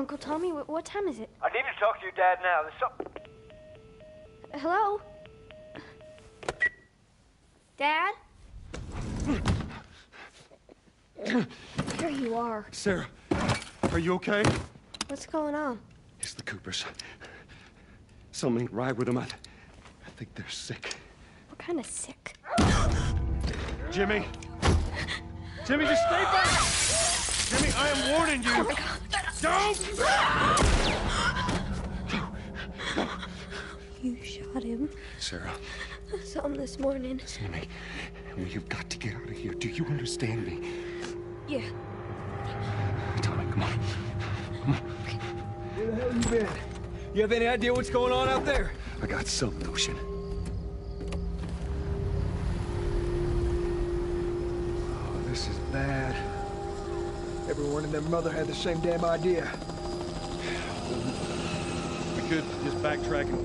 Uncle Tommy, what time is it? I need to talk to your dad now. There's some... Hello? Dad? Here you are. Sarah, are you okay? What's going on? It's the Coopers. Something ain't right with them. I think they're sick. What kind of sick? Jimmy! Jimmy, just stay back! Jimmy, I am warning you! Oh my God. Don't! You shot him. Sarah. I saw him this morning. Listen to me. You've got to get out of here. Do you understand me? Yeah. Tommy, come on. Come on. Where the hell you been? You have any idea what's going on out there? I got some notion. Oh, this is bad. Everyone and their mother had the same damn idea. We could just backtrack and...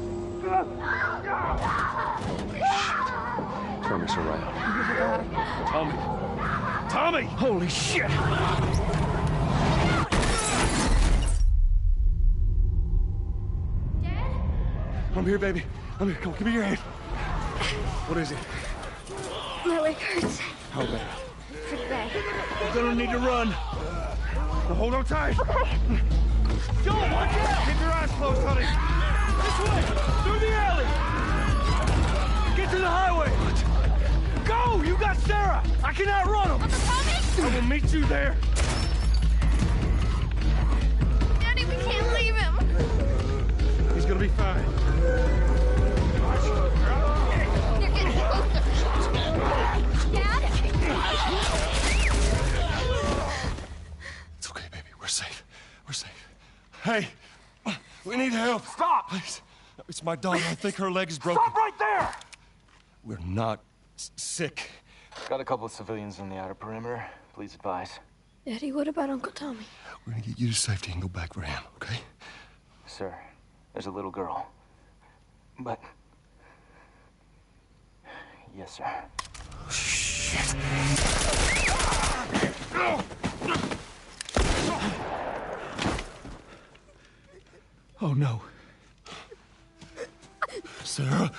Turn us around. Tommy! Tommy! Holy shit! Dad? I'm here, baby. I'm here. Come on, give me your hand. What is it? My leg hurts. How bad? Pretty bad. You're gonna need to run. Now hold on tight. Okay. Joel, watch out! Keep your eyes closed, honey. This way! Through the alley! Get to the highway! Go! You got Sarah! I can outrun him! Uncle Tommy? I will meet you there! Daddy, we can't leave him. He's gonna be fine. They're getting closer. Dad? It's okay, baby. We're safe. We're safe. Hey! We need help. Stop! Please. It's my daughter. I think her leg is broken. Stop right there! We're not sick. Got a couple of civilians on the outer perimeter. Please advise. Daddy, what about Uncle Tommy? We're gonna get you to safety and go back for him, okay? Sir, there's a little girl. But... Yes, sir. Shit. Oh, no. Sarah.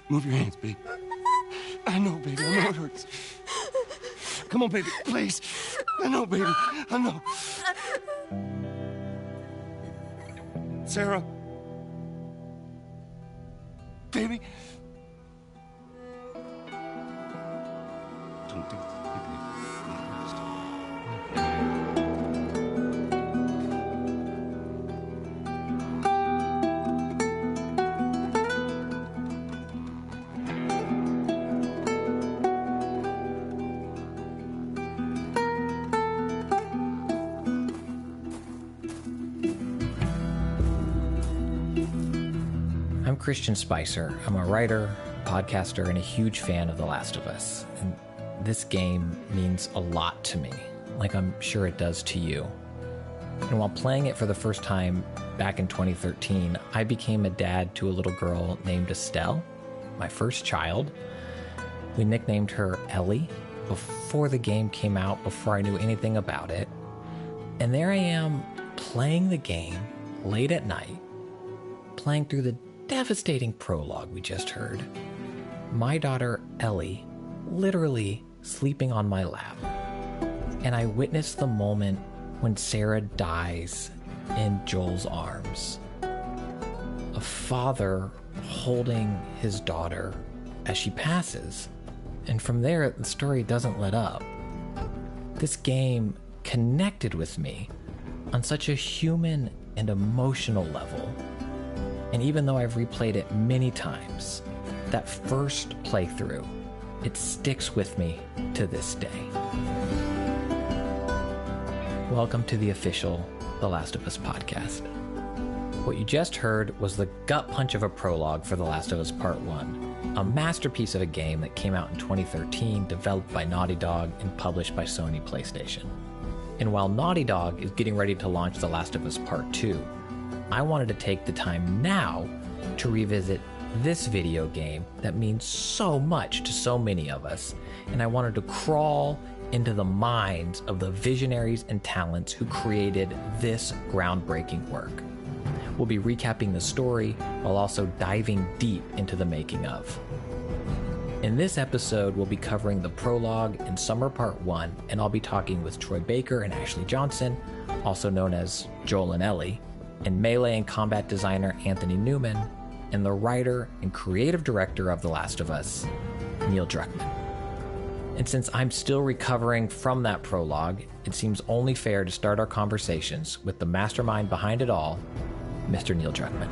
Move your hands, baby. I know, baby. I know it hurts. Come on, baby. Please. I know, baby. I know. Sarah. Baby. Don't do it. I'm Christian Spicer. I'm a writer, podcaster, and a huge fan of The Last of Us. And this game means a lot to me, like I'm sure it does to you. And while playing it for the first time back in 2013, I became a dad to a little girl named Estelle, my first child. We nicknamed her Ellie before the game came out, before I knew anything about it. And there I am playing the game late at night, playing through the devastating prologue we just heard. My daughter Ellie literally sleeping on my lap. And I witnessed the moment when Sarah dies in Joel's arms. A father holding his daughter as she passes. And from there, the story doesn't let up. This game connected with me on such a human and emotional level. And even though I've replayed it many times, that first playthrough, it sticks with me to this day. Welcome to the official The Last of Us podcast. What you just heard was the gut punch of a prologue for The Last of Us Part 1, a masterpiece of a game that came out in 2013, developed by Naughty Dog and published by Sony PlayStation. And while Naughty Dog is getting ready to launch The Last of Us Part 2, I wanted to take the time now to revisit this video game that means so much to so many of us, and I wanted to crawl into the minds of the visionaries and talents who created this groundbreaking work. We'll be recapping the story while also diving deep into the making of. In this episode, we'll be covering the prologue in Summer Part 1, and I'll be talking with Troy Baker and Ashley Johnson, also known as Joel and Ellie, and melee and combat designer Anthony Newman, and the writer and creative director of The Last of Us, Neil Druckmann. And since I'm still recovering from that prologue, it seems only fair to start our conversations with the mastermind behind it all, Mr. Neil Druckmann.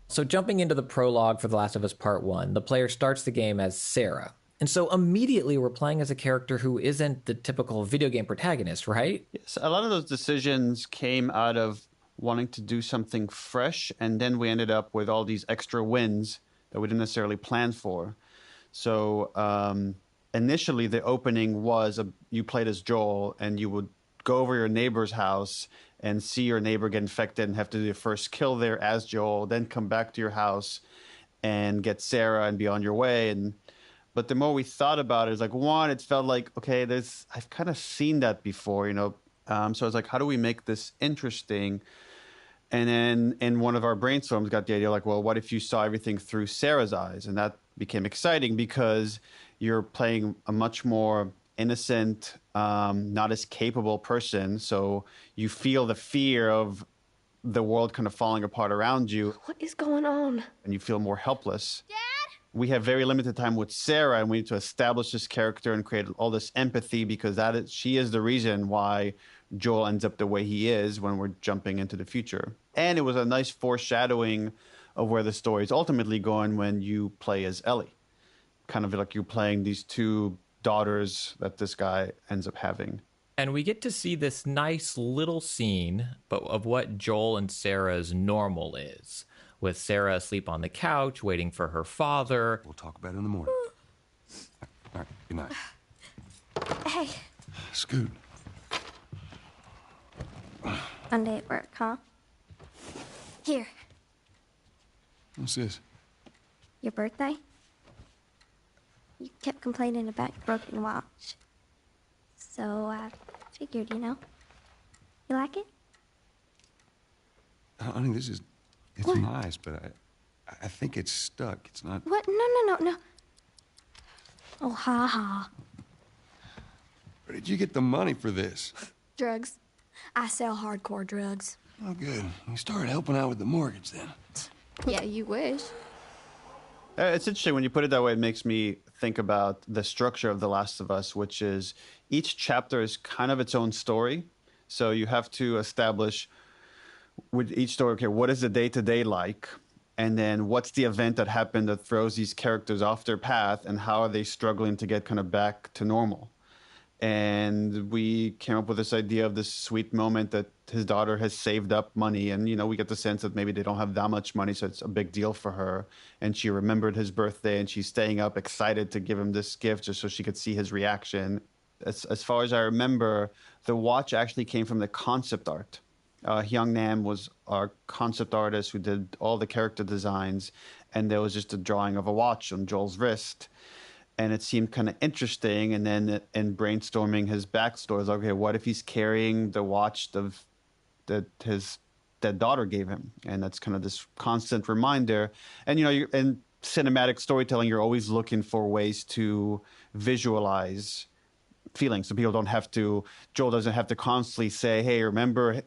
So jumping into the prologue for The Last of Us Part 1, the player starts the game as Sarah. And so immediately we're playing as a character who isn't the typical video game protagonist, right? Yes, a lot of those decisions came out of wanting to do something fresh, and then we ended up with all these extra wins that we didn't necessarily plan for. So initially the opening was you played as Joel, and you would go over your neighbor's house and see your neighbor get infected and have to do your first kill there as Joel, then come back to your house and get Sarah and be on your way. But the more we thought about it, it's like, one, it felt like, okay, I've kind of seen that before, So I was like, how do we make this interesting? And then in one of our brainstorms got the idea like, well, what if you saw everything through Sarah's eyes? And that became exciting because you're playing a much more innocent, not as capable person. So you feel the fear of the world kind of falling apart around you. What is going on? And you feel more helpless. Dad? We have very limited time with Sarah, and we need to establish this character and create all this empathy because she is the reason why Joel ends up the way he is when we're jumping into the future. And it was a nice foreshadowing of where the story is ultimately going when you play as Ellie. Kind of like you're playing these two daughters that this guy ends up having. And we get to see this nice little scene of what Joel and Sarah's normal is, with Sarah asleep on the couch, waiting for her father. We'll talk about it in the morning. All right, good night. Hey. Scoot. Monday at work, huh? Here. What's this? Your birthday? You kept complaining about your broken watch. So I figured, You like it? Honey, it's What? nice, but I think it's stuck. It's not... What? No. Oh, ha ha. Where did you get the money for this? Drugs. I sell hardcore drugs. Oh, good. You started helping out with the mortgage then. Yeah, you wish. It's interesting when you put it that way. It makes me think about the structure of The Last of Us, which is each chapter is kind of its own story. So you have to establish with each story, okay, what is the day-to-day like? And then what's the event that happened that throws these characters off their path, and how are they struggling to get kind of back to normal? And we came up with this idea of this sweet moment that his daughter has saved up money. And, we get the sense that maybe they don't have that much money, so it's a big deal for her. And she remembered his birthday, and she's staying up excited to give him this gift just so she could see his reaction. As far as I remember, the watch actually came from the concept art. Hyung Nam was our concept artist who did all the character designs. And there was just a drawing of a watch on Joel's wrist. And it seemed kind of interesting. And then in brainstorming his backstory, I was like, okay, what if he's carrying the watch that his dead daughter gave him? And that's kind of this constant reminder. And, in cinematic storytelling, you're always looking for ways to visualize feelings. So Joel doesn't have to constantly say, hey, remember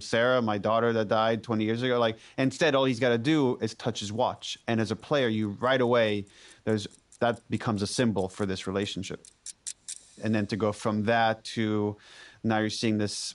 Sarah, my daughter that died 20 years ago? Instead, all he's got to do is touch his watch. And as a player, you right away, that becomes a symbol for this relationship. And then to go from that to now you're seeing this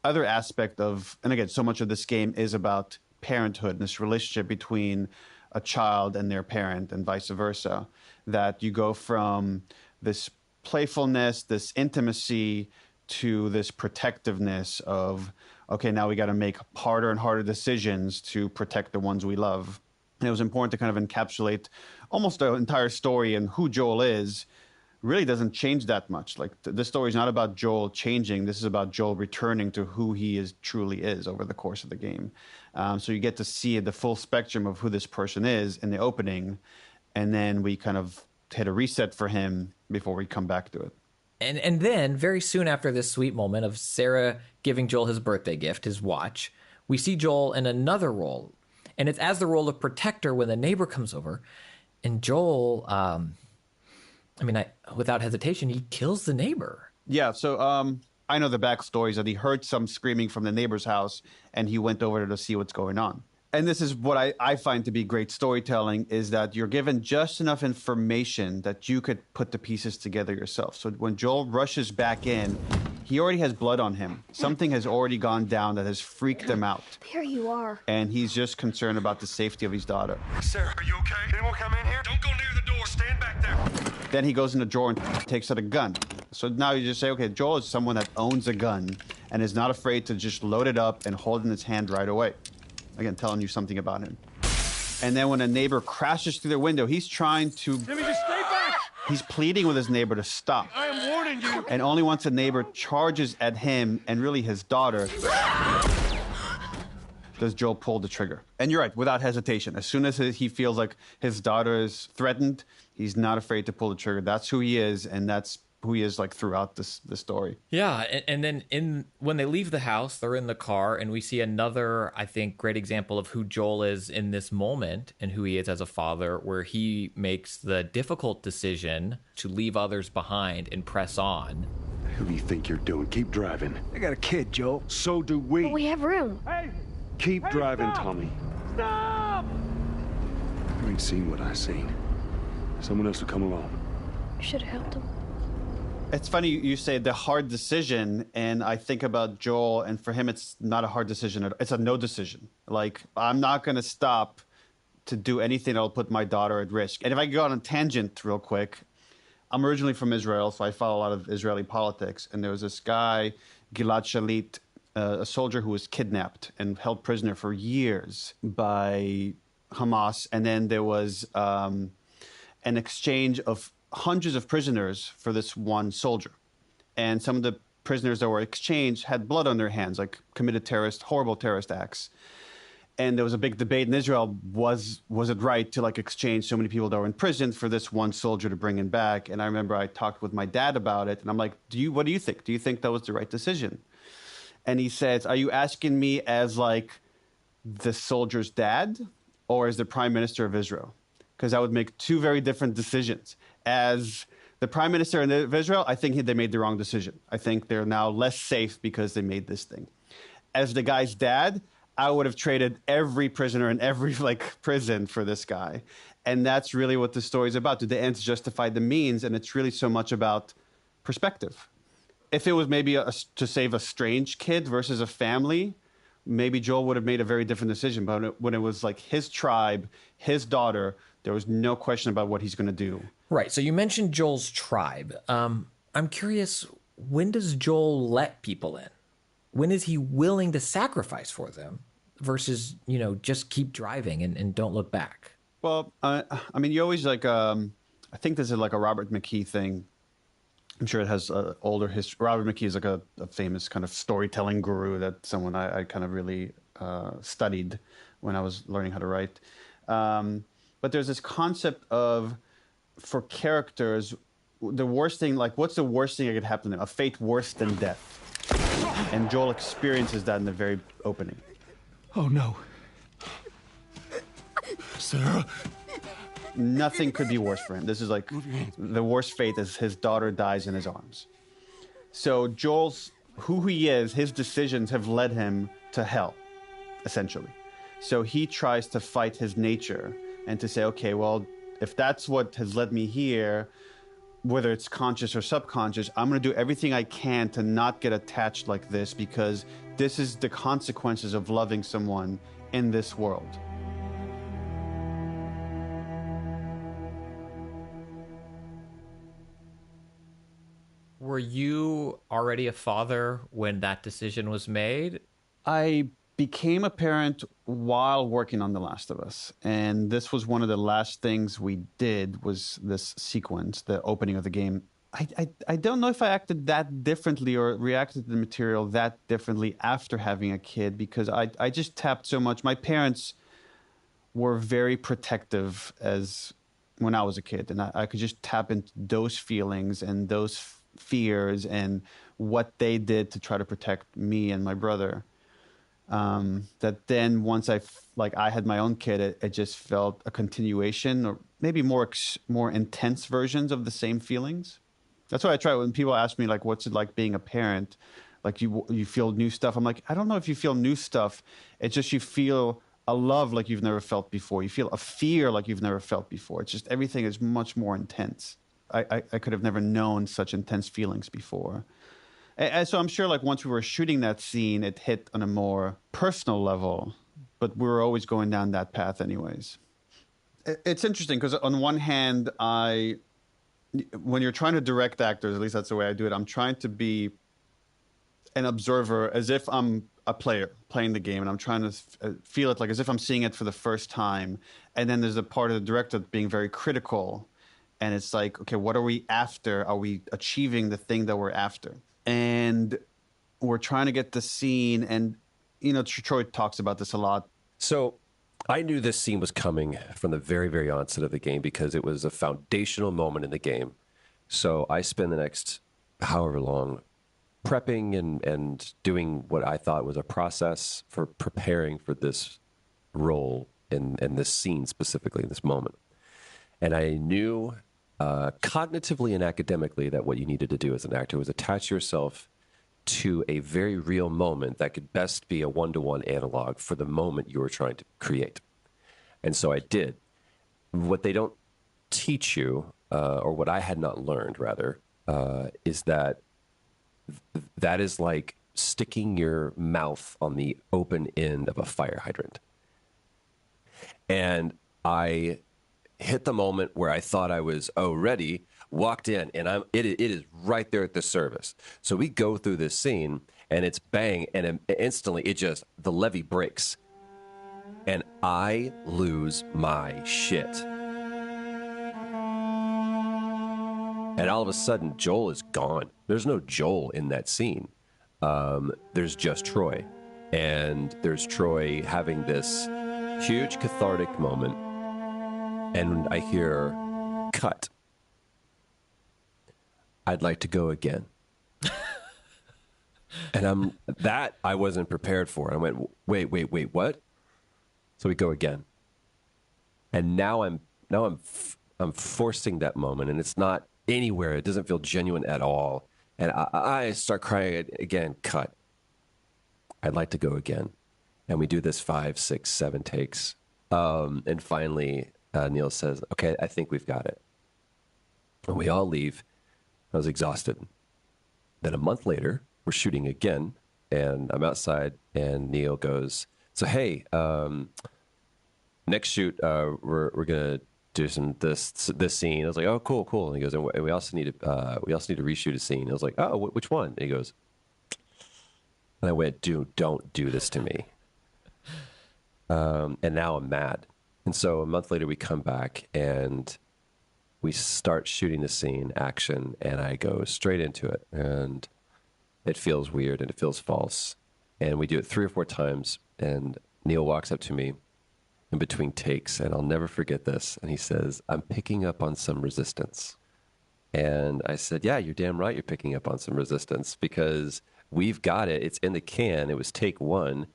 other aspect of, and again, so much of this game is about parenthood and this relationship between a child and their parent and vice versa, that you go from this playfulness, this intimacy, to this protectiveness of, okay, now we got to make harder and harder decisions to protect the ones we love. And it was important to kind of encapsulate almost the entire story and who Joel is really doesn't change that much. Like this story is not about Joel changing. This is about Joel returning to who he truly is over the course of the game. So you get to see the full spectrum of who this person is in the opening, and then we kind of hit a reset for him before we come back to it. And then very soon after this sweet moment of Sarah giving Joel his birthday gift, his watch, we see Joel in another role, and it's as the role of protector when the neighbor comes over, and Joel, without hesitation, he kills the neighbor. Yeah, so I know the backstory is that he heard some screaming from the neighbor's house, and he went over to see what's going on. And this is what I find to be great storytelling, is that you're given just enough information that you could put the pieces together yourself. So when Joel rushes back in, he already has blood on him. Something has already gone down that has freaked him out. There you are. And he's just concerned about the safety of his daughter. Sarah, are you okay? Anyone come in here? Don't go near the door. Stand back there. Then he goes in the drawer and takes out a gun. So now you just say, okay, Joel is someone that owns a gun and is not afraid to just load it up and hold it in his hand right away. Again, telling you something about him. And then when a neighbor crashes through the window, he's trying to... Jimmy, just stay back! He's pleading with his neighbor to stop. I am warning you! And only once a neighbor charges at him, and really his daughter, does Joel pull the trigger. And you're right, without hesitation. As soon as he feels like his daughter is threatened, he's not afraid to pull the trigger. That's who he is, and that's who he is like throughout the story. Yeah, and then when they leave the house, they're in the car, and we see another, I think, great example of who Joel is in this moment and who he is as a father, where he makes the difficult decision to leave others behind and press on. Who do you think you're doing? Keep driving. I got a kid, Joel. So do we. But we have room. Hey! Keep driving, stop! Tommy. Stop! You ain't seen what I seen. Someone else will come along. You should have helped him. It's funny you say the hard decision, and I think about Joel, and for him it's not a hard decision. It's a no decision. Like, I'm not going to stop to do anything that'll put my daughter at risk. And if I go on a tangent real quick, I'm originally from Israel, so I follow a lot of Israeli politics. And there was this guy, Gilad Shalit, a soldier who was kidnapped and held prisoner for years by Hamas. And then there was an exchange of hundreds of prisoners for this one soldier. And some of the prisoners that were exchanged had blood on their hands, like committed horrible terrorist acts. And there was a big debate in Israel, was it right to like exchange so many people that were in prison for this one soldier to bring him back? And I remember I talked with my dad about it, and I'm like, what do you think? Do you think that was the right decision? And he says, are you asking me as like the soldier's dad or as the prime minister of Israel? Because I would make two very different decisions. As the prime minister of Israel, I think they made the wrong decision. I think they're now less safe because they made this thing. As the guy's dad, I would have traded every prisoner in every prison for this guy. And that's really what the story is about. Do the ends justify the means? And it's really so much about perspective. If it was maybe to save a strange kid versus a family, maybe Joel would have made a very different decision. But when it was like his tribe, his daughter, there was no question about what he's going to do. Right. So you mentioned Joel's tribe. I'm curious, when does Joel let people in? When is he willing to sacrifice for them versus, just keep driving and don't look back? Well, you always I think this is like a Robert McKee thing. I'm sure it has older history. Robert McKee is like a famous kind of storytelling guru that someone I kind of really studied when I was learning how to write. But there's this concept of, for characters, the worst thing, what's the worst thing that could happen to them? A fate worse than death. And Joel experiences that in the very opening. Oh, no. Sarah. Nothing could be worse for him. This is like the worst fate is his daughter dies in his arms. So Joel's, who he is, his decisions have led him to hell, essentially. So he tries to fight his nature and to say, okay, well, if that's what has led me here, whether it's conscious or subconscious, I'm going to do everything I can to not get attached like this, because this is the consequences of loving someone in this world. Were you already a father when that decision was made? I became a parent while working on The Last of Us. And this was one of the last things we did, was this sequence, the opening of the game. I don't know if I acted that differently or reacted to the material that differently after having a kid, because I just tapped so much. My parents were very protective when I was a kid, and I could just tap into those feelings and those fears and what they did to try to protect me and my brother. That then once I had my own kid, it just felt a continuation, or maybe more intense versions of the same feelings. That's why I try when people ask me, like, what's it like being a parent? Like, you feel new stuff. I'm like, I don't know if you feel new stuff. It's just you feel a love like you've never felt before. You feel a fear like you've never felt before. It's just everything is much more intense. I could have never known such intense feelings before. And so I'm sure, like, once we were shooting that scene, it hit on a more personal level. But we were always going down that path anyways. It's interesting because on one hand, when you're trying to direct actors, at least that's the way I do it, I'm trying to be an observer as if I'm a player playing the game, and I'm trying to feel it like as if I'm seeing it for the first time. And then there's a part of the director being very critical, and it's like, okay, what are we after? Are we achieving the thing that we're after? And we're trying to get the scene, and, you know, Troy talks about this a lot. So I knew this scene was coming from the very, very onset of the game because it was a foundational moment in the game. So I spent the next however long prepping and doing what I thought was a process for preparing for this role in this scene, specifically in this moment. And I knew cognitively and academically that what you needed to do as an actor was attach yourself to a very real moment that could best be a one-to-one analog for the moment you were trying to create. And so I did. What they don't teach you, or what I had not learned, rather, is that that is like sticking your mouth on the open end of a fire hydrant. And I hit the moment where I thought I was, ready, walked in, and it is right there at the service. So we go through this scene, and it's bang, and instantly the levee breaks, and I lose my shit. And all of a sudden, Joel is gone. There's no Joel in that scene. There's just Troy, and there's Troy having this huge cathartic moment, and I hear, cut. I'd like to go again. And I wasn't prepared for. I went, wait, what? So we go again. And now I'm forcing that moment, and it's not anywhere. It doesn't feel genuine at all. And I start crying again, cut. I'd like to go again. And we do this 5, 6, 7 takes. And finally, Neil says, okay, I think we've got it. And we all leave. I was exhausted. Then a month later, we're shooting again, and I'm outside, and Neil goes, so hey, next shoot, we're gonna do this scene. I was like, oh, cool. And he goes, and we also need to reshoot a scene. I was like, oh, which one? And he goes, and I went, dude, don't do this to me. And now I'm mad. And so a month later, we come back and we start shooting the scene, action, and I go straight into it. And it feels weird and it feels false. And we do it 3 or 4 times. And Neil walks up to me in between takes, and I'll never forget this. And he says, I'm picking up on some resistance. And I said, yeah, you're damn right you're picking up on some resistance, because we've got it. It's in the can. It was take 1.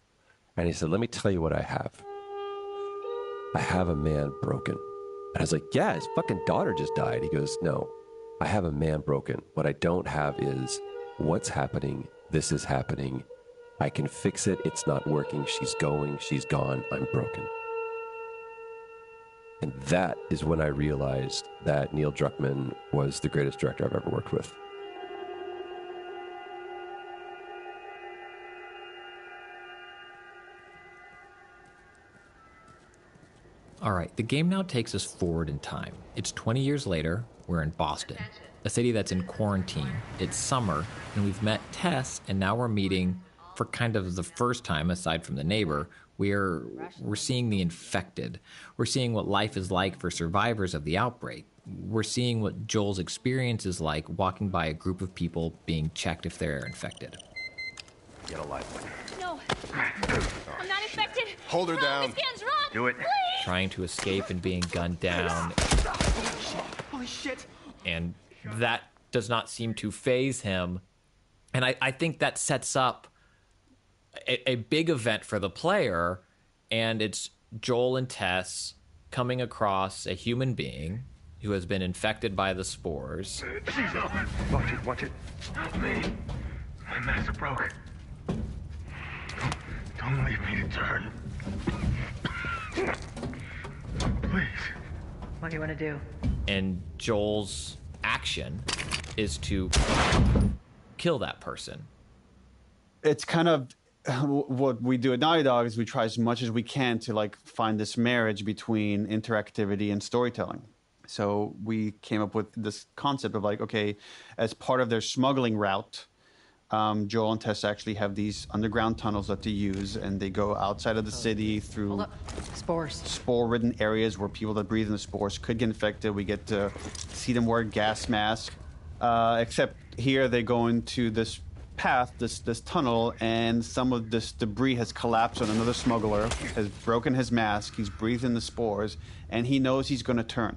And he said, let me tell you what I have. I have a man broken. And I was like, yeah, his fucking daughter just died. He goes, no, I have a man broken. What I don't have is what's happening. This is happening. I can fix it. It's not working. She's going. She's gone. I'm broken. And that is when I realized that Neil Druckmann was the greatest director I've ever worked with. All right, the game now takes us forward in time. It's 20 years later, we're in Boston, a city that's in quarantine. It's summer, and we've met Tess, and now we're meeting, for kind of the first time, aside from the neighbor, we're seeing the infected. We're seeing what life is like for survivors of the outbreak. we're seeing what Joel's experience is like walking by a group of people being checked if they're infected. Get a life. No, I'm not infected. Hold her down. Miss Gans, run! Do it. Please! Trying to escape and being gunned down. Holy shit! And that does not seem to faze him. And I think that sets up a big event for the player, and it's Joel and Tess coming across a human being who has been infected by the spores. Watch it. Help me. My mask broke. Don't leave me to turn. Please. What do you want to do? And Joel's action is to kill that person. It's kind of what we do at Naughty Dog is we try as much as we can to like find this marriage between interactivity and storytelling. So we came up with this concept of like, okay, as part of their smuggling route, Joel and Tess actually have these underground tunnels that they use, and they go outside of the city through Spores. spore-ridden areas where people that breathe in the spores could get infected. We get to see them wear a gas mask, except here they go into this path, this tunnel, and some of this debris has collapsed on another smuggler, has broken his mask, he's breathing the spores, and he knows he's going to turn.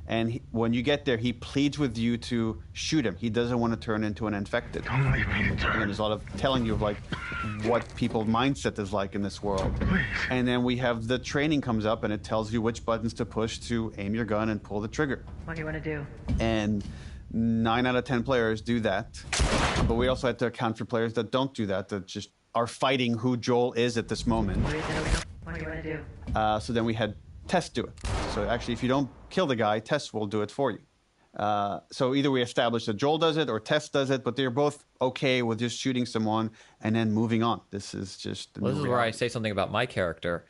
And when you get there, he pleads with you to shoot him. He doesn't want to turn into an infected. Don't leave me to turn. And there's a lot of telling you of like what people's mindset is like in this world. Please. And then we have the training comes up and it tells you which buttons to push to aim your gun and pull the trigger. What do you want to do? And 9 out of 10 players do that. But we also have to account for players that don't do that, that just are fighting who Joel is at this moment. What do you want to do? So then we had Tess do it. So actually, if you don't kill the guy, Tess will do it for you. So either we establish that Joel does it or Tess does it, but they're both okay with just shooting someone and then moving on. This is just... Well, this is where I say something about my character.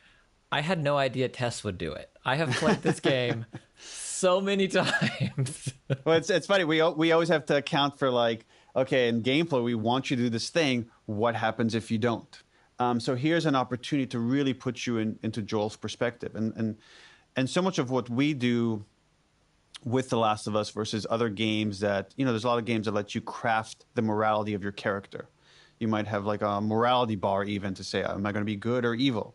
I had no idea Tess would do it. I have played this game so many times. Well, it's funny. We always have to account for like, okay, in gameplay, we want you to do this thing. What happens if you don't? So here's an opportunity to really put you into Joel's perspective. And so much of what we do with The Last of Us versus other games that, you know, there's a lot of games that let you craft the morality of your character. You might have like a morality bar even to say, am I going to be good or evil?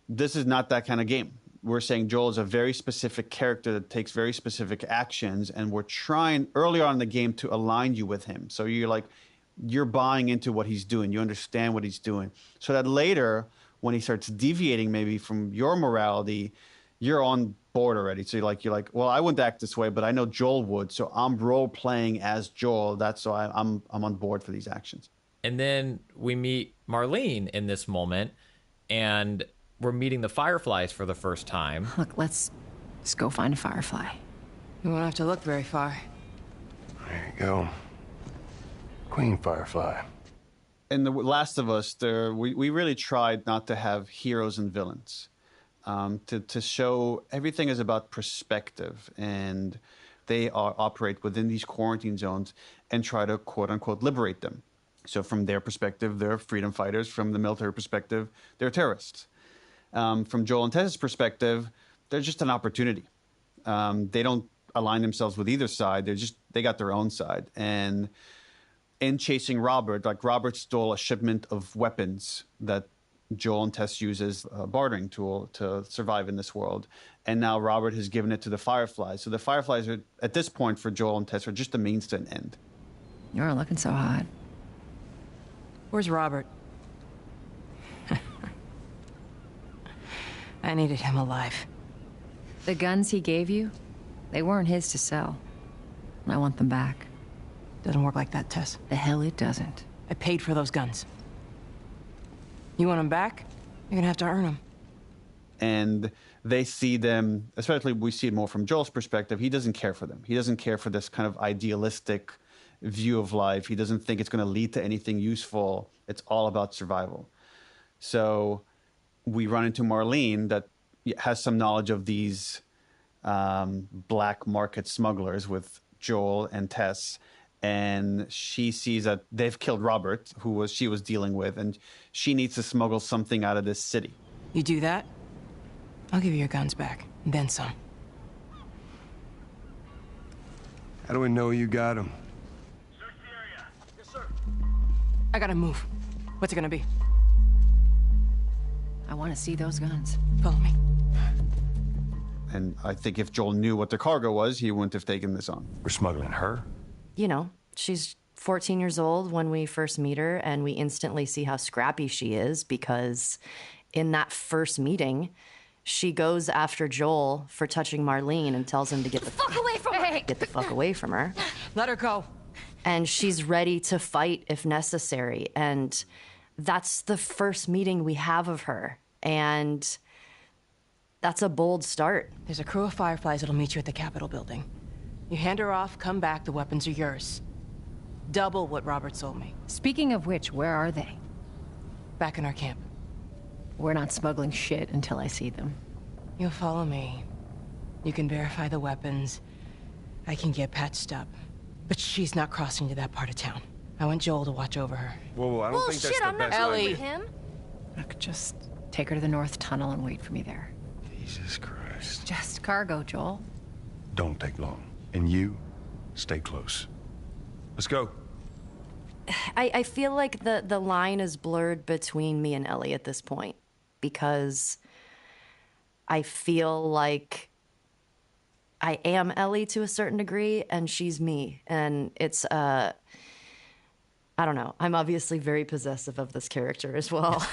This is not that kind of game. We're saying Joel is a very specific character that takes very specific actions, and we're trying early on in the game to align you with him. So you're buying into what he's doing. You understand what he's doing. So that later, when he starts deviating maybe from your morality, you're on board already. So you're like, well, I wouldn't act this way, but I know Joel would. So I'm role playing as Joel. That's why I'm on board for these actions. And then we meet Marlene in this moment, and we're meeting the Fireflies for the first time. Look, let's just go find a firefly. You won't have to look very far. There you go. Queen Firefly. In The Last of Us, we really tried not to have heroes and villains. To show everything is about perspective, and they operate within these quarantine zones and try to quote unquote liberate them. So from their perspective, they're freedom fighters. From the military perspective, they're terrorists. From Joel and Tess's perspective, they're just an opportunity. They don't align themselves with either side. They got their own side. And in chasing Robert, like Robert stole a shipment of weapons that Joel and Tess use as a bartering tool to survive in this world. And now Robert has given it to the Fireflies. So the Fireflies are, at this point for Joel and Tess, are just a means to an end. You're looking so hot. Where's Robert? I needed him alive. The guns he gave you, they weren't his to sell. I want them back. Doesn't work like that, Tess. The hell it doesn't. I paid for those guns. You want them back? You're gonna have to earn them. And they see them, especially we see it more from Joel's perspective, he doesn't care for them. He doesn't care for this kind of idealistic view of life. He doesn't think it's going to lead to anything useful. It's all about survival. So we run into Marlene that has some knowledge of these black market smugglers with Joel and Tess. And she sees that they've killed Robert, who she was dealing with, and she needs to smuggle something out of this city. You do that, I'll give you your guns back, and then some. How do we know you got him? I gotta move. What's it gonna be? I want to see those guns. Follow me. And I think if Joel knew what the cargo was, he wouldn't have taken this on. We're smuggling her? You know, she's 14 years old when we first meet her, and we instantly see how scrappy she is because in that first meeting, she goes after Joel for touching Marlene and tells him to get the fuck away from her. Get the fuck away from her. Let her go. And she's ready to fight if necessary. And that's the first meeting we have of her. And that's a bold start. There's a crew of Fireflies that'll meet you at the Capitol building. You hand her off, come back, the weapons are yours. Double what Robert sold me. Speaking of which, where are they? Back in our camp. We're not smuggling shit until I see them. You'll follow me. You can verify the weapons. I can get patched up. But she's not crossing to that part of town. I want Joel to watch over her. Whoa, I don't think that's the best Ellie. idea. Him? Look, just take her to the North Tunnel and wait for me there. Jesus Christ. Just cargo, Joel. Don't take long. And you, stay close. Let's go. I feel like the line is blurred between me and Ellie at this point because I feel like I am Ellie to a certain degree and she's me. And it's, I don't know. I'm obviously very possessive of this character as well.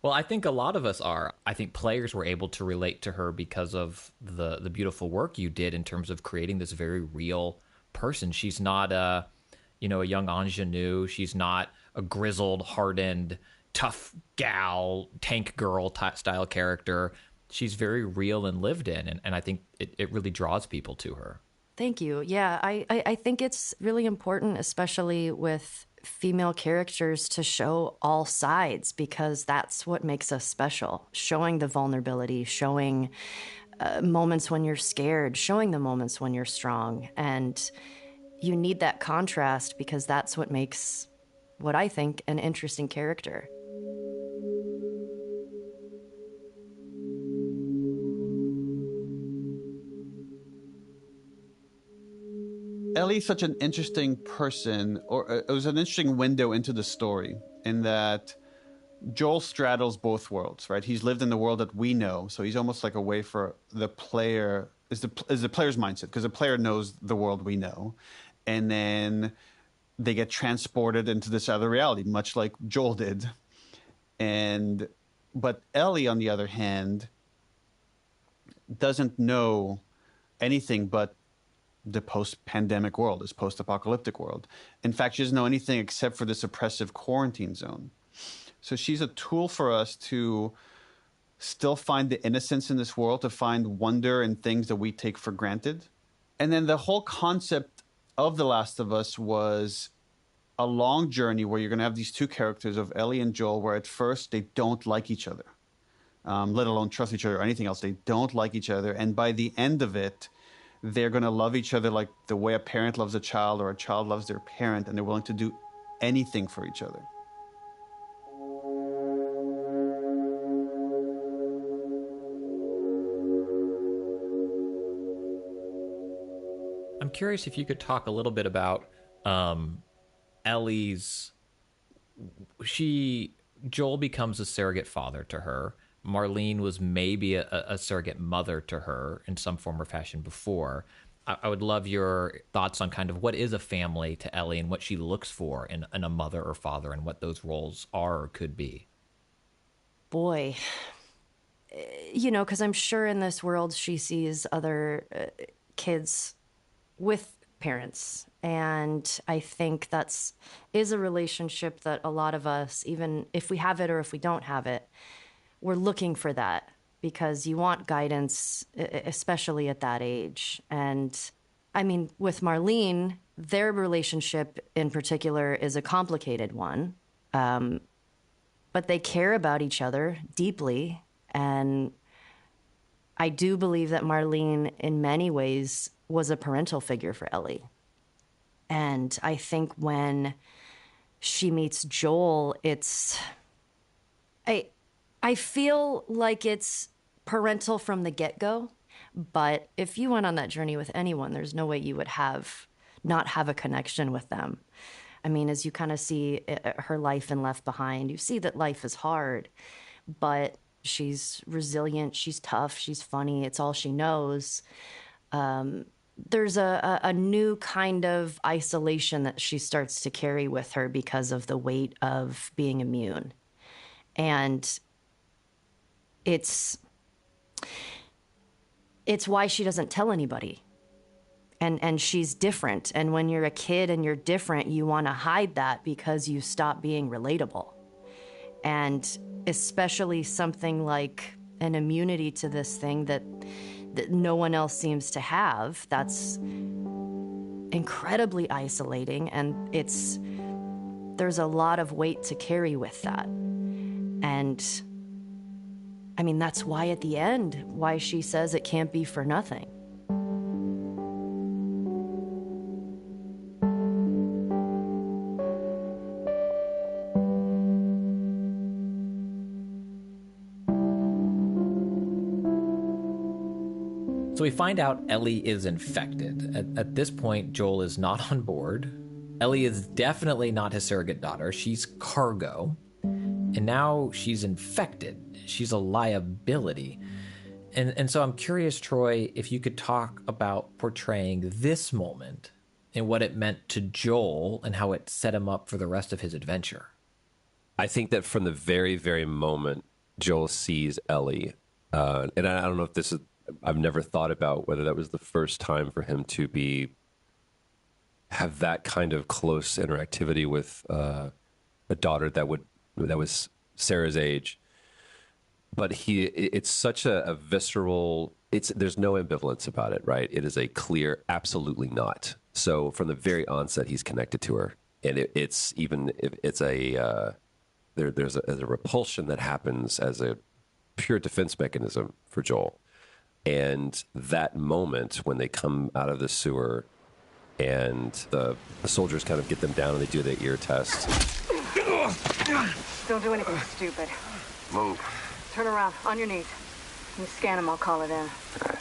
Well, I think a lot of us are. I think players were able to relate to her because of the beautiful work you did in terms of creating this very real person. She's not a young ingenue. She's not a grizzled, hardened, tough gal, tank girl style character. She's very real and lived in, and I think it really draws people to her. Thank you. Yeah, I think it's really important, especially with female characters, to show all sides because that's what makes us special. Showing the vulnerability, showing moments when you're scared, showing the moments when you're strong. And you need that contrast because that's what makes what I think an interesting character. Ellie's such an interesting person, or it was an interesting window into the story in that Joel straddles both worlds, right? He's lived in the world that we know, so he's almost like a way for the player, is the player's mindset, because the player knows the world we know, and then they get transported into this other reality, much like Joel did. But Ellie, on the other hand, doesn't know anything but the post-pandemic world, this post-apocalyptic world. In fact, she doesn't know anything except for this oppressive quarantine zone. So she's a tool for us to still find the innocence in this world, to find wonder in things that we take for granted. And then the whole concept of The Last of Us was a long journey where you're going to have these two characters of Ellie and Joel, where at first they don't like each other, let alone trust each other or anything else. They don't like each other. And by the end of it, they're going to love each other like the way a parent loves a child or a child loves their parent, and they're willing to do anything for each other. I'm curious if you could talk a little bit about Ellie's... Joel becomes a surrogate father to her. Marlene was maybe a surrogate mother to her in some form or fashion before. I would love your thoughts on kind of what is a family to Ellie and what she looks for in a mother or father and what those roles are or could be. Boy, you know, because I'm sure in this world she sees other kids with parents. And I think is a relationship that a lot of us, even if we have it or if we don't have it, we're looking for that because you want guidance, especially at that age. And I mean, with Marlene, their relationship in particular is a complicated one. But they care about each other deeply. And I do believe that Marlene, in many ways, was a parental figure for Ellie. And I think when she meets Joel, I feel like it's parental from the get-go, But if you went on that journey with anyone, there's no way you would not have a connection with them. I mean, as you kind of see her life in Left Behind, you see that life is hard, but she's resilient, she's tough, she's funny, it's all she knows. There's a new kind of isolation that she starts to carry with her because of the weight of being immune. And it's why she doesn't tell anybody. And she's different. And when you're a kid and you're different, you want to hide that because you stop being relatable. And especially something like an immunity to this thing that no one else seems to have, that's incredibly isolating. And there's a lot of weight to carry with that. And I mean, that's why at the end, why she says it can't be for nothing. So we find out Ellie is infected. At this point, Joel is not on board. Ellie is definitely not his surrogate daughter. She's cargo. And now she's infected. She's a liability. And so I'm curious, Troy, if you could talk about portraying this moment and what it meant to Joel and how it set him up for the rest of his adventure. I think that from the very, very moment Joel sees Ellie, and I don't know if this is, I've never thought about whether that was the first time for him to have that kind of close interactivity with a daughter that was Sarah's age. But it's such a visceral, there's no ambivalence about it, right? It is a clear, absolutely not. So from the very onset, he's connected to her. And it's even, if it's there's a repulsion that happens as a pure defense mechanism for Joel. And that moment when they come out of the sewer and the soldiers kind of get them down and they do their ear test. Don't do anything stupid. Move. Turn around, on your knees. You scan him, I'll call it in. Okay.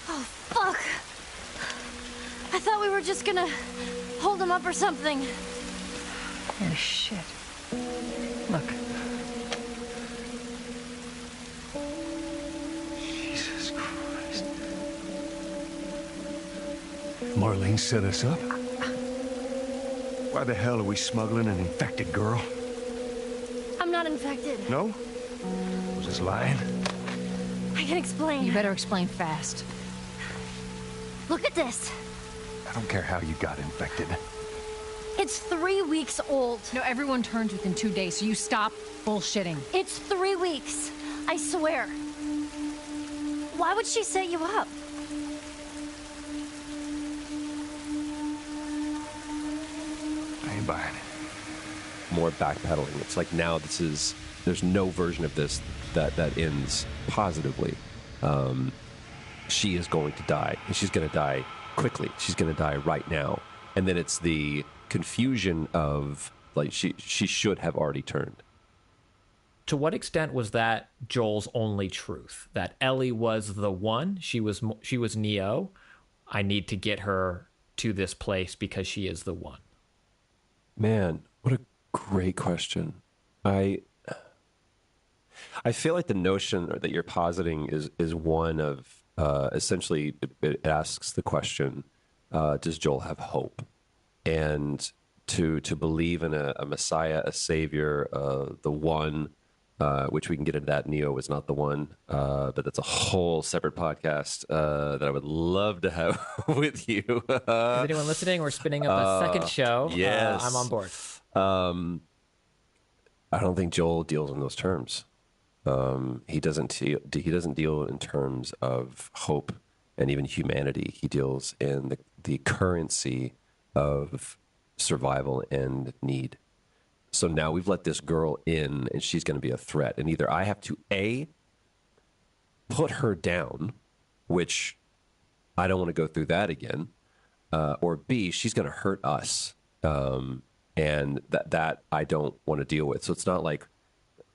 Oh, fuck. I thought we were just gonna hold him up or something. Oh, shit. Look. Jesus Christ. Marlene set us up? Why the hell are we smuggling an infected girl? I'm not infected. No? I was just lying. I can explain. You better explain fast. Look at this. I don't care how you got infected. It's 3 weeks old. No, everyone turns within 2 days, so you stop bullshitting. It's 3 weeks. I swear. Why would she set you up? I ain't buying it. More backpedaling. It's like now there's no version of this that ends positively. She is going to die, and she's going to die quickly. She's going to die right now. And then it's the confusion of, like, she should have already turned. To what extent was that Joel's only truth? That Ellie was the one? She was Neo. I need to get her to this place because she is the one. Man, what a great question. I feel like the notion that you're positing is one of, essentially, it asks the question, does Joel have hope? And to believe in a Messiah, a Savior, the one, which we can get into that. Neo was not the one, but that's a whole separate podcast that I would love to have with you. Is anyone listening? We're spinning up a second show. Yes. I'm on board. I don't think Joel deals in those terms. He doesn't deal in terms of hope and even humanity. He deals in the currency of survival and need. So now we've let this girl in, and she's going to be a threat. And either I have to, A, put her down, which I don't want to go through that again, or B, she's going to hurt us. and that I don't want to deal with. So it's not like,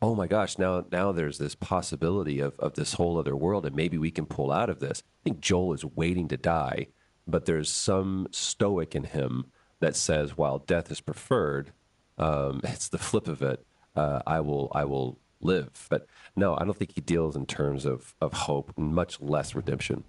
oh my gosh, now there's this possibility of this whole other world, and maybe we can pull out of this. I think Joel is waiting to die, but there's some stoic in him that says, while death is preferred, it's the flip of it. I will live. But no, I don't think he deals in terms of hope, much less redemption.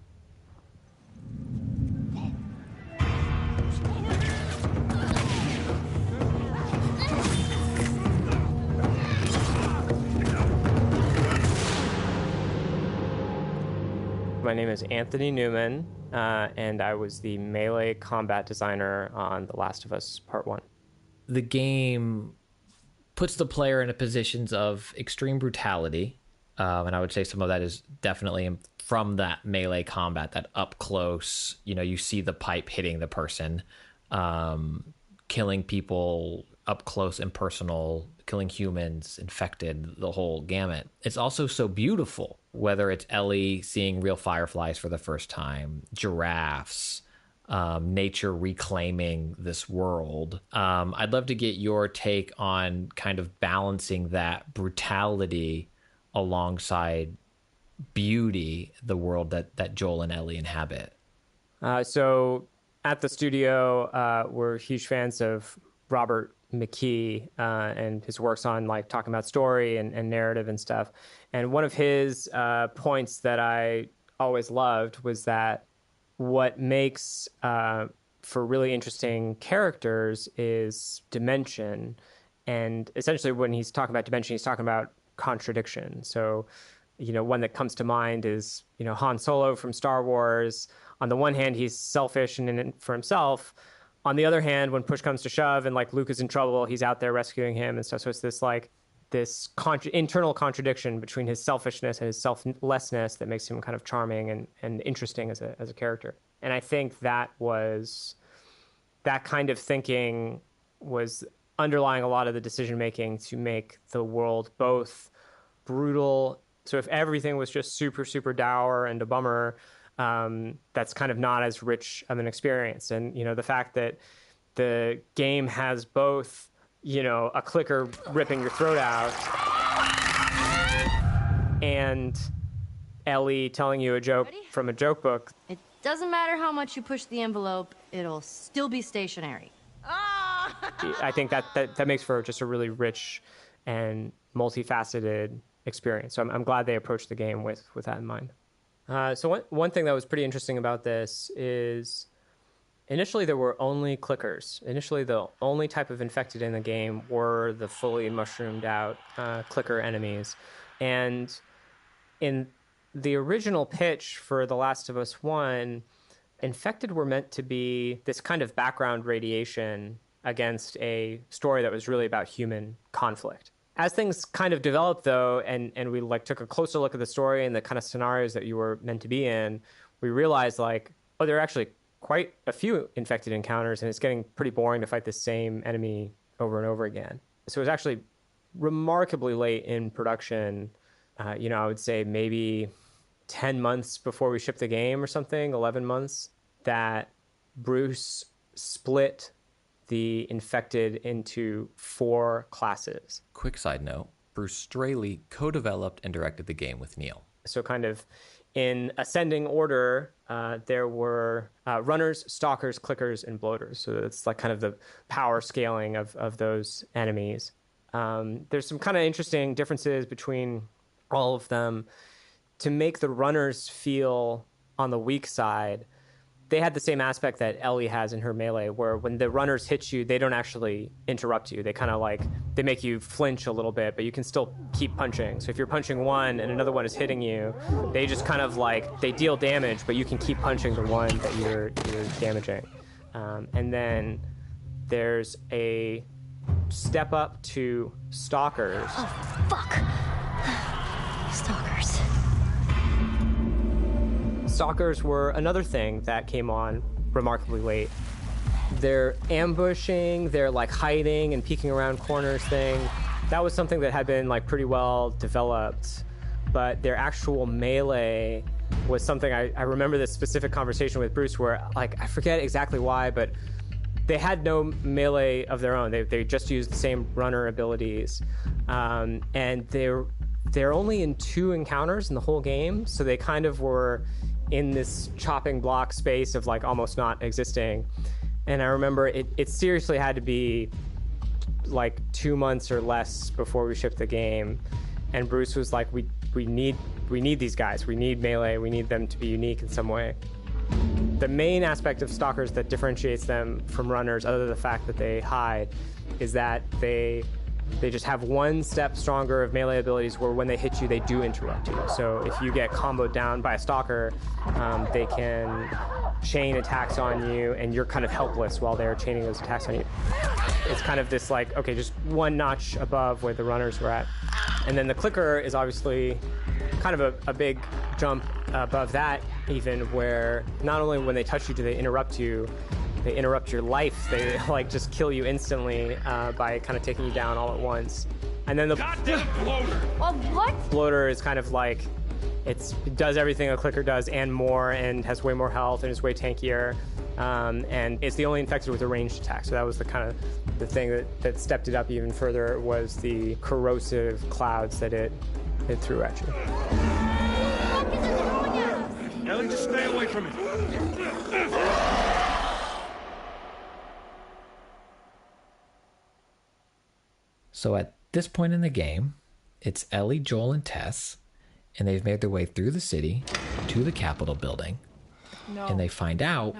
My name is Anthony Newman, and I was the melee combat designer on The Last of Us Part 1. The game puts the player in a positions of extreme brutality, and I would say some of that is definitely from that melee combat, that up close, you see the pipe hitting the person, killing people up close and personal, killing humans, infected, the whole gamut. It's also so beautiful, whether it's Ellie seeing real fireflies for the first time, giraffes, nature reclaiming this world. I'd love to get your take on kind of balancing that brutality alongside beauty, the world that Joel and Ellie inhabit. So at the studio, we're huge fans of Robert McKee and his works on like talking about story and narrative and stuff. And one of his points that I always loved was that what makes for really interesting characters is dimension. And essentially when he's talking about dimension, he's talking about contradiction. So, one that comes to mind is, Han Solo from Star Wars. On the one hand, he's selfish and in it for himself. On the other hand, when push comes to shove and like Luke is in trouble, he's out there rescuing him and stuff. So it's this internal contradiction between his selfishness and his selflessness that makes him kind of charming and interesting as a character. And I think that kind of thinking was underlying a lot of the decision making to make the world both brutal. So if everything was just super, super dour and a bummer, that's kind of not as rich of an experience. And, the fact that the game has both, a clicker ripping your throat out and Ellie telling you a joke from a joke book. It doesn't matter how much you push the envelope, it'll still be stationary. I think that makes for just a really rich and multifaceted experience. So I'm glad they approached the game with that in mind. So one thing that was pretty interesting about this is initially there were only clickers. Initially the only type of infected in the game were the fully mushroomed out clicker enemies. And in the original pitch for The Last of Us 1, infected were meant to be this kind of background radiation against a story that was really about human conflict. As things kind of developed, though, and we took a closer look at the story and the kind of scenarios that you were meant to be in, we realized there are actually quite a few infected encounters, and it's getting pretty boring to fight the same enemy over and over again. So it was actually remarkably late in production. I would say maybe 10 months before we shipped the game or something, 11 months, that Bruce split the infected into 4 classes. Quick side note, Bruce Straley co-developed and directed the game with Neil. So kind of in ascending order, there were runners, stalkers, clickers, and bloaters. So it's kind of the power scaling of those enemies. There's some kind of interesting differences between all of them. To make the runners feel on the weak side, they had the same aspect that Ellie has in her melee, where when the runners hit you, they don't actually interrupt you. They kind of they make you flinch a little bit, but you can still keep punching. So if you're punching one and another one is hitting you, they just kind of they deal damage, but you can keep punching the one that you're damaging. And then there's a step up to stalkers. Oh, fuck. Stalkers. Stalkers were another thing that came on remarkably late. Their ambushing, their hiding and peeking around corners thing, that was something that had been pretty well developed. But their actual melee was something I remember this specific conversation with Bruce where I forget exactly why, but they had no melee of their own. They just used the same runner abilities, and they're only in 2 encounters in the whole game, so they kind of were in this chopping block space of like almost not existing. And I remember it seriously had to be like 2 months or less before we shipped the game, and Bruce was like, we need these guys, we need melee, we need them to be unique in some way. The main aspect of stalkers that differentiates them from runners, other than the fact that they hide, is that they just have 1 step stronger of melee abilities where when they hit you, they do interrupt you. So if you get comboed down by a stalker, they can chain attacks on you, and you're kind of helpless while they're chaining those attacks on you. It's kind of this like, okay, just 1 notch above where the runners were at. And then the clicker is obviously kind of a big jump above that, even, where not only when they touch you do they interrupt you, they interrupt your life. They like just kill you instantly by kind of taking you down all at once. And then the goddamn bloater. Well, what? Bloater is kind of like, it does everything a clicker does and more, and has way more health and is way tankier. And it's the only infected with a ranged attack. So that was the kind of the thing that stepped it up even further, was the corrosive clouds that it threw at you. Ellie, just stay away from it. So at this point in the game, it's Ellie, Joel, and Tess, and they've made their way through the city to the Capitol building. No. And they find out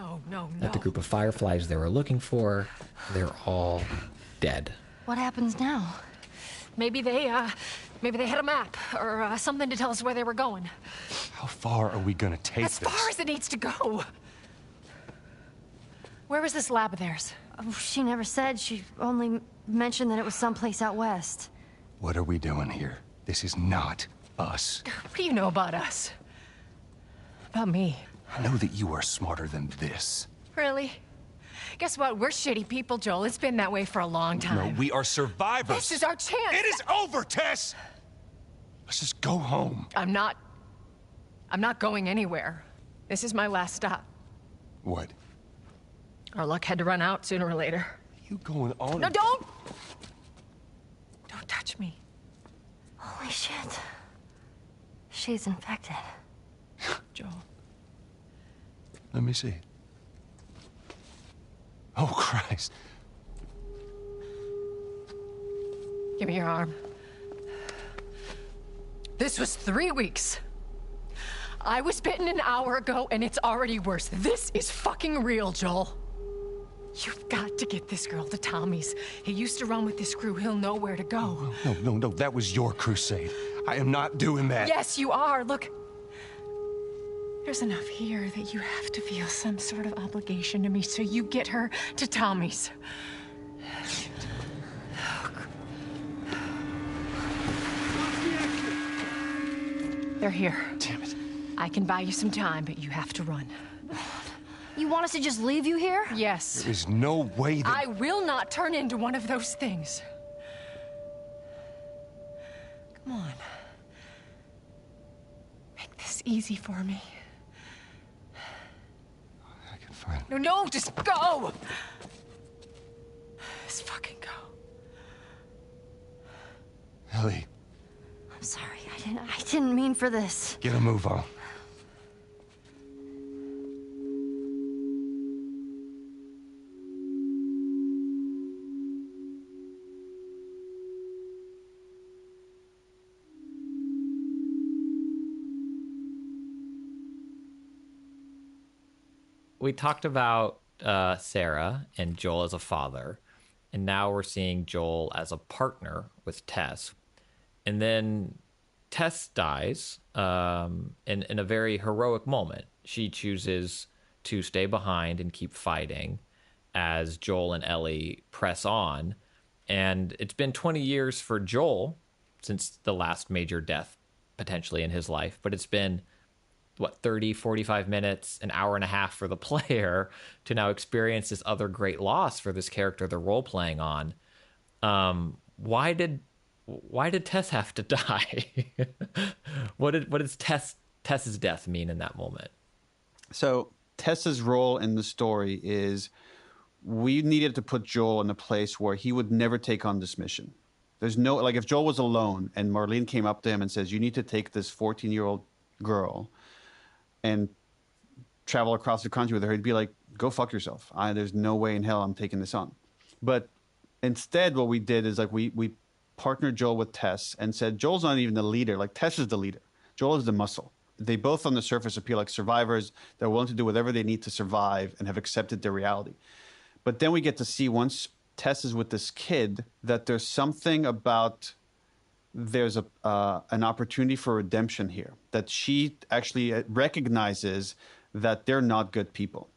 that the group of fireflies they were looking for, they're all dead. What happens now? Maybe they had a map or something to tell us where they were going. How far are we gonna take As this? far as it needs to go. Where was this lab of theirs? Oh, she never said. She only mentioned that it was someplace out west. What are we doing here? This is not us. What do you know about us? About me? I know that you are smarter than this. Really? Guess what? We're shitty people, Joel. It's been that way for a long time. No, we are survivors. This is our chance. It is over, Tess! Let's just go home. I'm not going anywhere. This is my last stop. What? Our luck had to run out sooner or later. You going on? No, don't touch me. Holy shit. She's infected. Joel. Let me see. Oh, Christ. Give me your arm. This was 3 weeks. I was bitten an hour ago, and it's already worse. This is fucking real, Joel. You've got to get this girl to Tommy's. He used to run with this crew. He'll know where to go. No. That was your crusade. I am not doing that. Yes, you are. Look. There's enough here that you have to feel some sort of obligation to me, so you get her to Tommy's. They're here. Damn it. I can buy you some time, but you have to run. You want us to just leave you here? Yes. There is no way that... I will not turn into one of those things. Come on. Make this easy for me. I can find... No, just go! Just fucking go. Ellie. I'm sorry, I didn't mean for this. Get a move on. We talked about Sarah and Joel as a father, and now we're seeing Joel as a partner with Tess. And then Tess dies in a very heroic moment. She chooses to stay behind and keep fighting as Joel and Ellie press on. And it's been 20 years for Joel since the last major death potentially in his life, but it's been 30, 45 minutes, an hour and a half for the player to now experience this other great loss for this character they're role playing on. Why did Tess have to die? What does Tess's death mean in that moment? So Tess's role in the story is we needed to put Joel in a place where he would never take on this mission. There's no, like, if Joel was alone and Marlene came up to him and says, you need to take this 14-year-old girl and travel across the country with her, he'd be like, go fuck yourself. There's no way in hell I'm taking this on. But instead, what we did is, like, we partnered Joel with Tess and said, Joel's not even the leader. Like, Tess is the leader. Joel is the muscle. They both on the surface appear like survivors. They're willing to do whatever they need to survive and have accepted their reality. But then we get to see, once Tess is with this kid, that there's something about, there's an opportunity for redemption here, that she actually recognizes that they're not good people.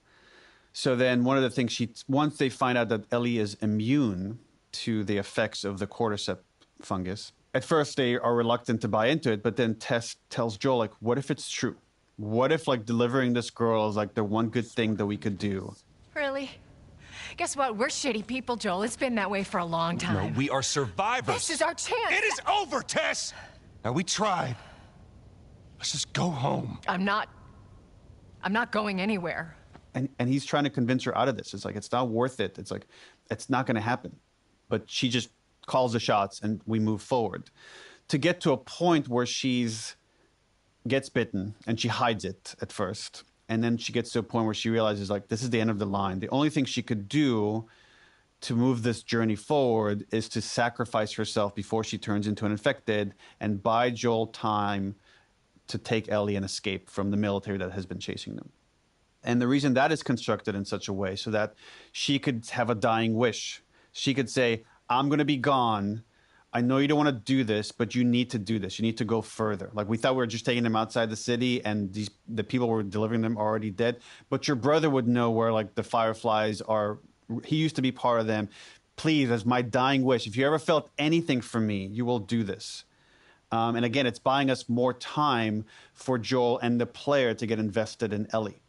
So then one of the things once they find out that Ellie is immune to the effects of the cordyceps fungus, at first they are reluctant to buy into it, but then Tess tells Joel, like, what if it's true? What if, like, delivering this girl is, like, the one good thing that we could do? Really? Guess what? We're shitty people, Joel. It's been that way for a long time. No, we are survivors. This is our chance. It is over, Tess! Now, we tried. Let's just go home. I'm not going anywhere. And he's trying to convince her out of this. It's like, it's not worth it. It's like, it's not going to happen. But she just calls the shots and we move forward. To get to a point where gets bitten and she hides it at first. And then she gets to a point where she realizes, like, this is the end of the line. The only thing she could do to move this journey forward is to sacrifice herself before she turns into an infected and buy Joel time to take Ellie and escape from the military that has been chasing them. And the reason that is constructed in such a way so that she could have a dying wish. She could say, I'm going to be gone. I know you don't want to do this, but you need to do this. You need to go further. Like, we thought we were just taking them outside the city and the people were delivering them are already dead. But your brother would know where, like, the Fireflies are. He used to be part of them. Please, as my dying wish, if you ever felt anything from me, you will do this. And again, it's buying us more time for Joel and the player to get invested in Ellie.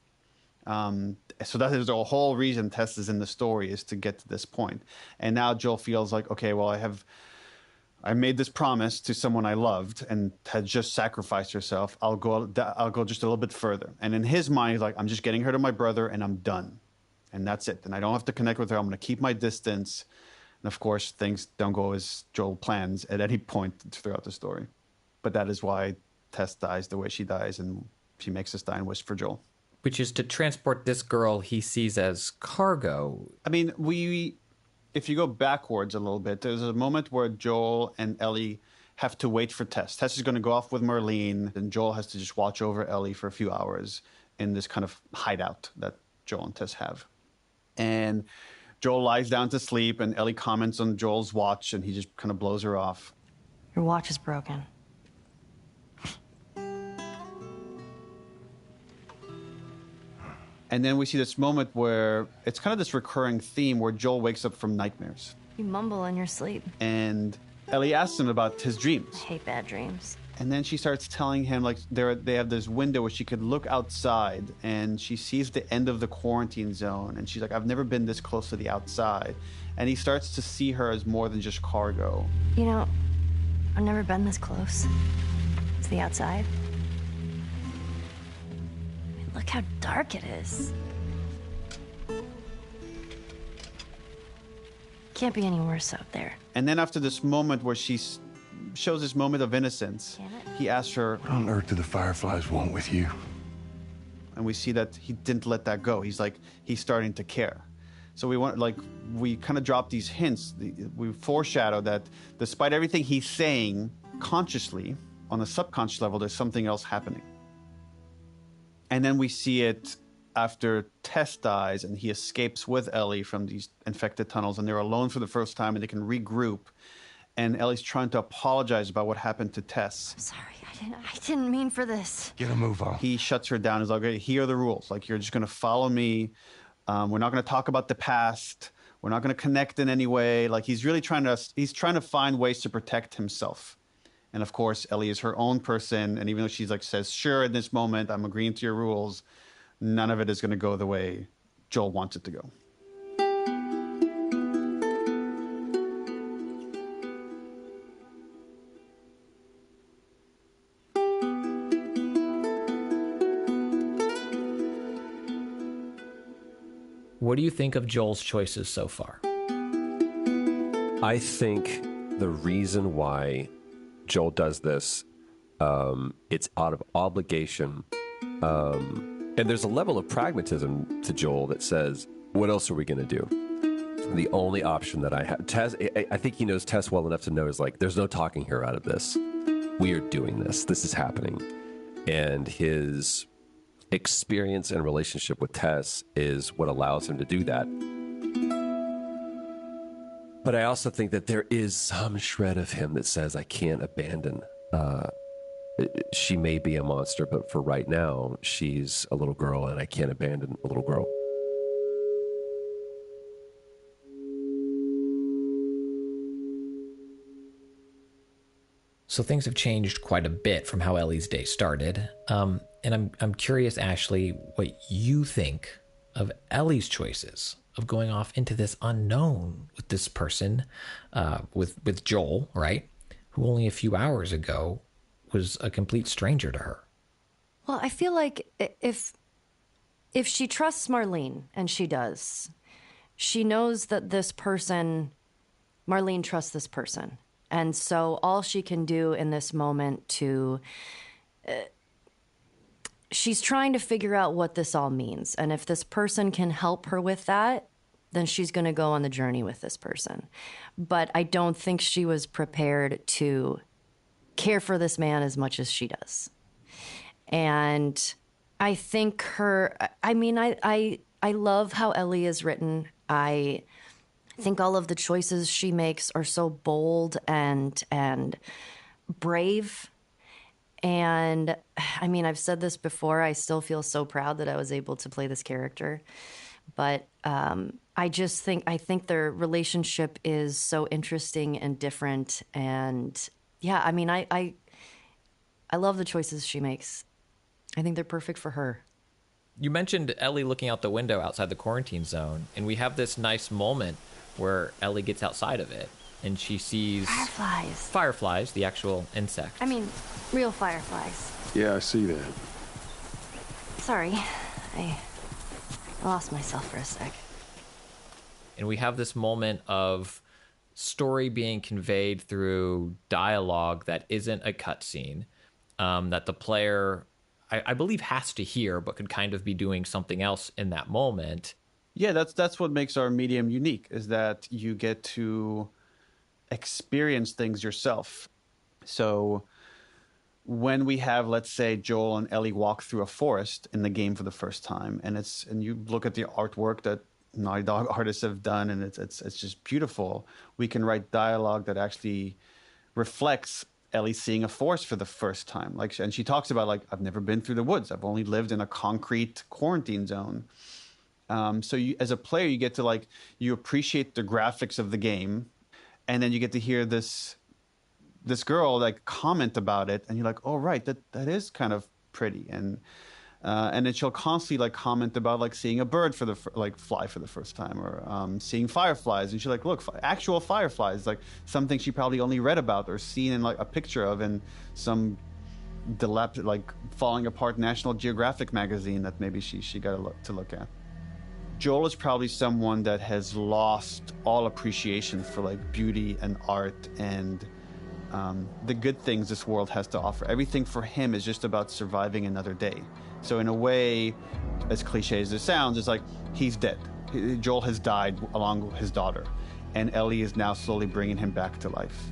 So that is the whole reason Tess is in the story, is to get to this point. And now Joel feels like, okay, well, I made this promise to someone I loved and had just sacrificed herself. I'll go just a little bit further. And in his mind, he's like, I'm just getting her to my brother and I'm done. And that's it. And I don't have to connect with her. I'm going to keep my distance. And of course, things don't go as Joel plans at any point throughout the story. But that is why Tess dies the way she dies, and she makes this dying wish for Joel. Which is to transport this girl he sees as cargo. I mean, if you go backwards a little bit, there's a moment where Joel and Ellie have to wait for Tess. Tess is going to go off with Marlene, and Joel has to just watch over Ellie for a few hours in this kind of hideout that Joel and Tess have. And Joel lies down to sleep, and Ellie comments on Joel's watch, and he just kind of blows her off. Your watch is broken. And then we see this moment where it's kind of this recurring theme where Joel wakes up from nightmares. You mumble in your sleep. And Ellie asks him about his dreams. I hate bad dreams. And then she starts telling him, like, they have this window where she could look outside and she sees the end of the quarantine zone. And she's like, I've never been this close to the outside. And he starts to see her as more than just cargo. You know, I've never been this close to the outside. Look how dark it is. Can't be any worse out there. And then after this moment where she shows this moment of innocence, he asks her, what on earth do the Fireflies want with you? And we see that he didn't let that go. He's starting to care. So we kind of drop these hints. We foreshadow that despite everything he's saying consciously, on a subconscious level, there's something else happening. And then we see it after Tess dies and he escapes with Ellie from these infected tunnels, and they're alone for the first time and they can regroup. And Ellie's trying to apologize about what happened to Tess. Sorry, I didn't mean for this. Get a move on. He shuts her down. He's like, okay, here are the rules. Like, you're just going to follow me. We're not going to talk about the past. We're not going to connect in any way. Like, he's trying to find ways to protect himself. And of course, Ellie is her own person. And even though she's like, says, sure, in this moment, I'm agreeing to your rules, none of it is going to go the way Joel wants it to go. what do you think of Joel's choices so far? I think the reason why Joel does this, it's out of obligation. And there's a level of pragmatism to Joel that says, what else are we going to do? The only option that I have, Tess, I think he knows Tess well enough to know is like, there's no talking her out of this. We are doing this. This is happening. And his experience and relationship with Tess is what allows him to do that. But I also think that there is some shred of him that says, I can't abandon. She may be a monster, but for right now, she's a little girl, and I can't abandon a little girl. So things have changed quite a bit from how Ellie's day started. And I'm curious, Ashley, what you think of Ellie's choices of going off into this unknown with this person, with Joel, right? Who only a few hours ago was a complete stranger to her. Well, I feel like if she trusts Marlene, and she does, she knows that this person, Marlene trusts this person. And so all she can do in this moment she's trying to figure out what this all means. And if this person can help her with that, then she's going to go on the journey with this person. But I don't think she was prepared to care for this man as much as she does. And I think I love how Ellie is written. I think all of the choices she makes are so bold and brave. And I mean, I've said this before, I still feel so proud that I was able to play this character. But I think their relationship is so interesting and different. And yeah, I mean, I love the choices she makes. I think they're perfect for her. You mentioned Ellie looking out the window outside the quarantine zone, and we have this nice moment where Ellie gets outside of it and she sees fireflies, the actual insect. I mean, real fireflies. Yeah, I see that. Sorry, I lost myself for a sec. And we have this moment of story being conveyed through dialogue that isn't a cutscene, that the player, I believe, has to hear, but could kind of be doing something else in that moment. Yeah, that's what makes our medium unique, is that you get to experience things yourself. So when we have, let's say, Joel and Ellie walk through a forest in the game for the first time, and you look at the artwork that Naughty Dog artists have done, and it's just beautiful. We can write dialogue that actually reflects Ellie seeing a forest for the first time. And she talks about, like, I've never been through the woods. I've only lived in a concrete quarantine zone. So you, as a player, you get to, you appreciate the graphics of the game, and then you get to hear this girl comment about it, and you're like, oh right, that is kind of pretty, and then she'll constantly comment about seeing a bird for the fly for the first time, or seeing fireflies, and she's like, look, actual fireflies, something she probably only read about or seen in a picture of in some falling apart National Geographic magazine that maybe she got to look at. Joel is probably someone that has lost all appreciation for beauty and art and the good things this world has to offer. Everything for him is just about surviving another day. So in a way, as cliche as it sounds, it's like he's dead. Joel has died along with his daughter, and Ellie is now slowly bringing him back to life.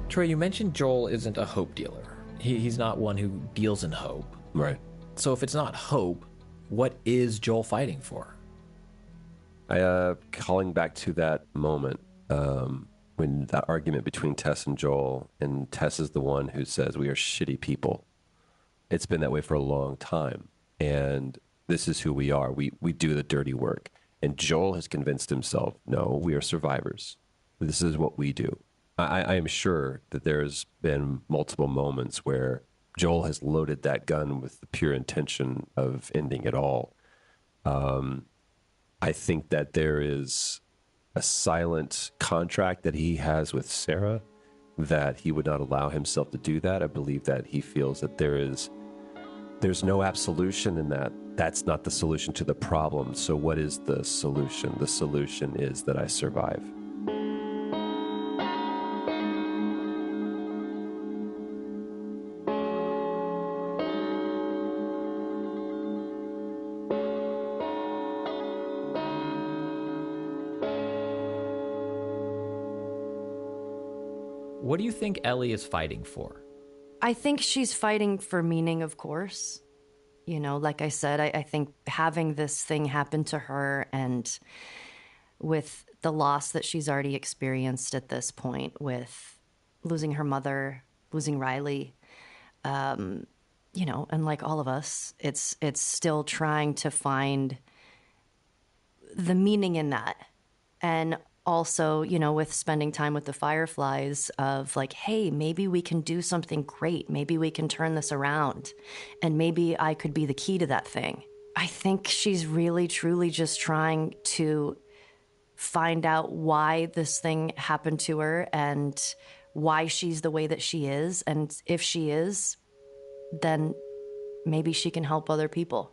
Troy, you mentioned Joel isn't a hope dealer. He's not one who deals in hope. Right. So if it's not hope, what is Joel fighting for? Calling back to that moment when that argument between Tess and Joel, and Tess is the one who says we are shitty people. It's been that way for a long time, and this is who we are. We do the dirty work. And Joel has convinced himself, no, we are survivors. This is what we do. I am sure that there's been multiple moments where Joel has loaded that gun with the pure intention of ending it all. I think that there is a silent contract that he has with Sarah that he would not allow himself to do that. I believe that he feels that there's no absolution in that. That's not the solution to the problem. So what is the solution? The solution is that I survive. What do you think Ellie is fighting for? I think she's fighting for meaning, of course. You know, like I said, I think having this thing happen to her, and with the loss that she's already experienced at this point, with losing her mother, losing Riley, you know, and like all of us, it's still trying to find the meaning in that. And also, you know, with spending time with the Fireflies of like, hey, maybe we can do something great. Maybe we can turn this around. And maybe I could be the key to that thing. I think she's really, truly just trying to find out why this thing happened to her and why she's the way that she is. And if she is, then maybe she can help other people.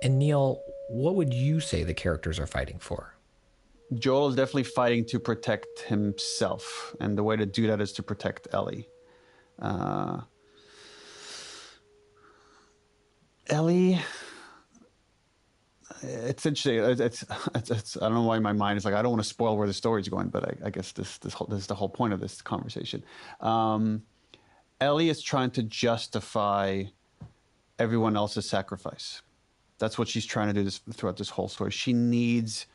And Neil, what would you say the characters are fighting for? Joel is definitely fighting to protect himself, and the way to do that is to protect Ellie. Ellie, it's interesting. It's I don't know why my mind is like, I don't want to spoil where the story's going, but I guess this is the whole point of this conversation. Ellie is trying to justify everyone else's sacrifice. That's what she's trying to do throughout this whole story. She needs,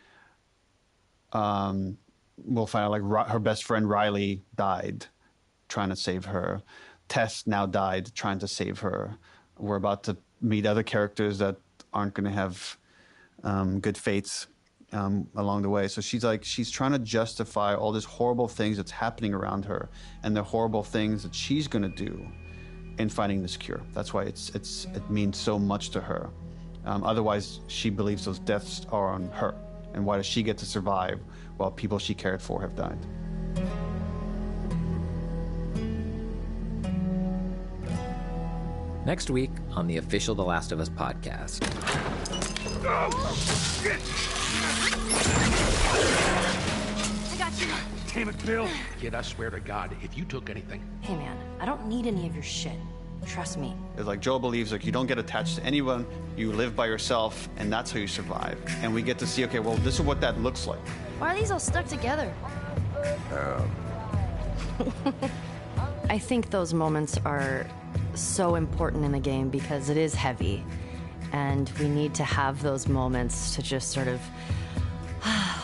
we'll find out, like her best friend Riley died trying to save her. Tess now died trying to save her. We're about to meet other characters that aren't going to have good fates along the way. So she's trying to justify all these horrible things that's happening around her and the horrible things that she's going to do in finding this cure. That's why it means so much to her. Otherwise, she believes those deaths are on her. And why does she get to survive while people she cared for have died? Next week on the official The Last of Us podcast. I got you. Damn it, Bill. Kid, I swear to God, if you took anything... Hey, man, I don't need any of your shit. Trust me. It's like Joel believes, like, you don't get attached to anyone, you live by yourself, and that's how you survive. And we get to see, okay, well, this is what that looks like. Why are these all stuck together? I think those moments are so important in the game because it is heavy. And we need to have those moments to just sort of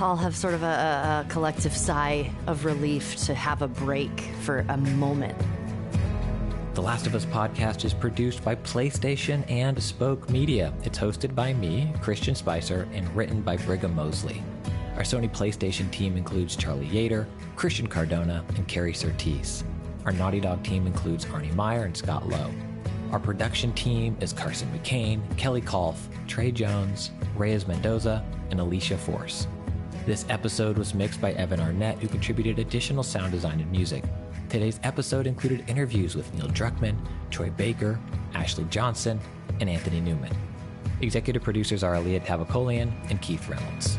all have sort of a collective sigh of relief, to have a break for a moment. The Last of Us podcast is produced by PlayStation and Spoke Media. It's hosted by me, Christian Spicer, and written by Brigham Mosley. Our Sony PlayStation team includes Charlie Yater, Christian Cardona, and Carrie Surtees. Our Naughty Dog team includes Arnie Meyer and Scott Lowe. Our production team is Carson McCain, Kelly Kolf, Trey Jones, Reyes Mendoza, and Alicia Force. This episode was mixed by Evan Arnett, who contributed additional sound design and music. Today's episode included interviews with Neil Druckmann, Troy Baker, Ashley Johnson, and Anthony Newman. Executive producers are Aliyah Tavakolian and Keith Reynolds.